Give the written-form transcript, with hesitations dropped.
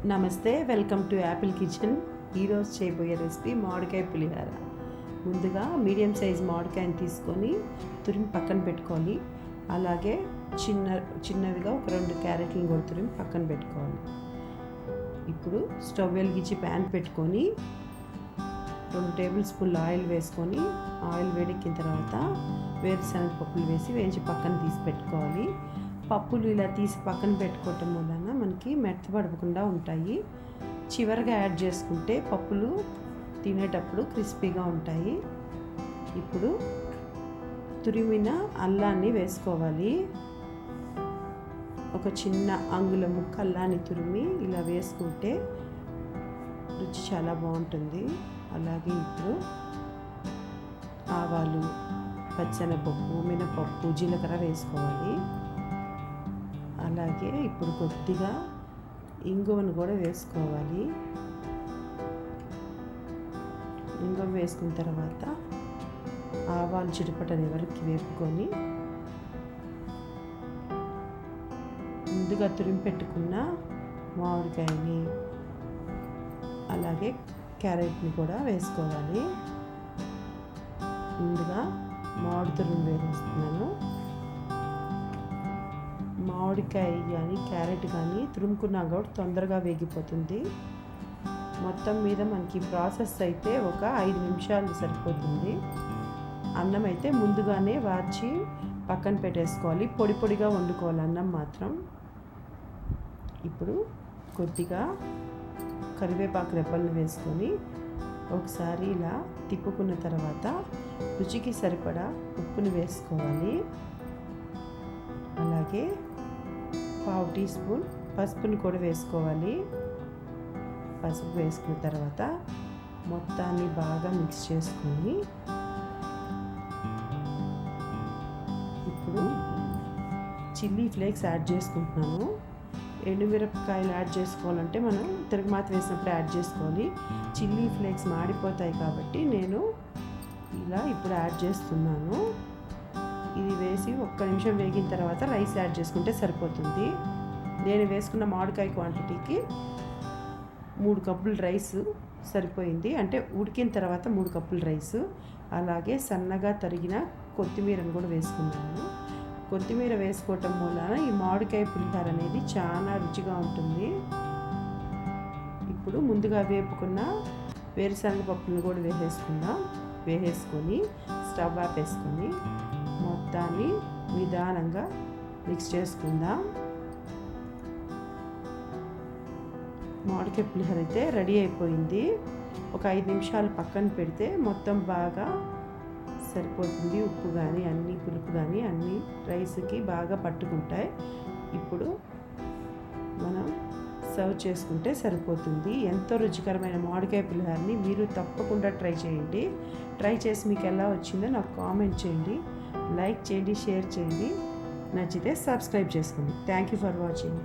నమస్తే, welcome to Apple kitchen. ఈరోజు చేయబోయే రెసిపీ మామిడికాయ పులిహోర. ముందుగా మీడియం సైజ్ మామిడికాయని తీసుకొని తురిమి పక్కన పెట్టుకోవాలి. అలాగే చిన్నవిగా ఒక 2 క్యారెట్లను కూడా తురిమి పక్కన పెట్టుకోవాలి. ఇప్పుడు స్టవ్ వెలిగించి ప్యాన్ పెట్టుకొని 2 టేబుల్ స్పూన్ల ఆయిల్ వేసుకొని, ఆయిల్ వేడెక్కిన తర్వాత వేరుశనగ పప్పులు వేసి వేయించి పక్కన తీసి పెట్టుకోవాలి. పప్పులు ఇలా తీసి పక్కన పెట్టుకోవటం వలన మనకి మెత్తబడకుండా ఉంటాయి. చివరిగా యాడ్ చేసుకుంటే పప్పులు తినేటప్పుడు క్రిస్పీగా ఉంటాయి. ఇప్పుడు తురిమిన అల్లాన్ని వేసుకోవాలి. ఒక చిన్న అంగుళం ముక్క అల్లాన్ని తురిమి ఇలా వేసుకుంటే రుచి చాలా బాగుంటుంది. అలాగే ఇప్పుడు ఆవాలు, పచ్చెనపప్పు, మినపప్పు, జీలకర్ర వేసుకోవాలి. అలాగే ఇప్పుడు కొద్దిగా ఇంగువను కూడా వేసుకోవాలి. ఇంగువ వేసుకున్న తర్వాత ఆవాలు చిటపటని వరకు వేపుకొని ముందుగా తురిమి పెట్టుకున్న మామిడికాయని అలాగే క్యారెట్ని కూడా వేసుకోవాలి. ముందుగా మామిడి తురుము వేస్తున్నాను. మామిడికాయ కానీ క్యారెట్ కానీ తురుముకున్నా కూడా తొందరగా వేగిపోతుంది. మొత్తం మీద మనకి ప్రాసెస్ అయితే ఒక 5 నిమిషాలు సరిపోతుంది. అన్నం అయితే ముందుగానే వార్చి పక్కన పెట్టేసుకోవాలి. పొడి పొడిగా వండుకోవాలి అన్నం మాత్రం. ఇప్పుడు కొద్దిగా కరివేపాకు రెబ్బలను వేసుకొని ఒకసారి ఇలా తిప్పుకున్న తర్వాత రుచికి సరిపడా ఉప్పుని వేసుకోవాలి. అలాగే 1/2 టీ స్పూన్ పసుపుని కూడా వేసుకోవాలి. పసుపు వేసుకున్న తర్వాత మొత్తాన్ని బాగా మిక్స్ చేసుకొని ఇప్పుడు చిల్లీ ఫ్లేక్స్ యాడ్ చేసుకుంటున్నాను. ఎండుమిరపకాయలు యాడ్ చేసుకోవాలంటే మనం తిరగమాత వేసినప్పుడు యాడ్ చేసుకోవాలి. చిల్లీ ఫ్లేక్స్ మాడిపోతాయి కాబట్టి నేను ఇలా ఇప్పుడు యాడ్ చేస్తున్నాను. ఇది వేసి 1 నిమిషం వేగిన తర్వాత రైస్ యాడ్ చేసుకుంటే సరిపోతుంది. నేను వేసుకున్న మామిడికాయ క్వాంటిటీకి 3 కప్పులు రైస్ సరిపోయింది. అంటే ఉడికిన తర్వాత 3 కప్పులు రైసు. అలాగే సన్నగా తరిగిన కొత్తిమీరను కూడా వేసుకున్నాను. కొత్తిమీర వేసుకోవటం వలన ఈ మామిడికాయ పులిహోర అనేది చాలా రుచిగా ఉంటుంది. ఇప్పుడు ముందుగా వేపుకున్న వేరుశనగ పప్పులను కూడా వేసేసుకొని స్టవ్ ఆపేసుకొని మొత్తాన్ని నిదానంగా మిక్స్ చేసుకుందాం. మామిడికాయ పులిహోర అయితే రెడీ అయిపోయింది. ఒక 5 నిమిషాలు పక్కన పెడితే మొత్తం బాగా సరిపోతుంది. ఉప్పు కానీ అన్నీ, పులుపు కానీ అన్నీ రైస్కి బాగా పట్టుకుంటాయి. ఇప్పుడు మనం సర్వ్ చేసుకుంటే సరిపోతుంది. ఎంతో రుచికరమైన మామిడికాయ పులిహోరని మీరు తప్పకుండా ట్రై చేయండి. ట్రై చేసి మీకు ఎలా వచ్చిందో నాకు కామెంట్ చేయండి, లైక్ చేయండి, షేర్ చేయండి. నచ్చితే సబ్స్క్రైబ్ చేసుకోండి. Thank you for watching.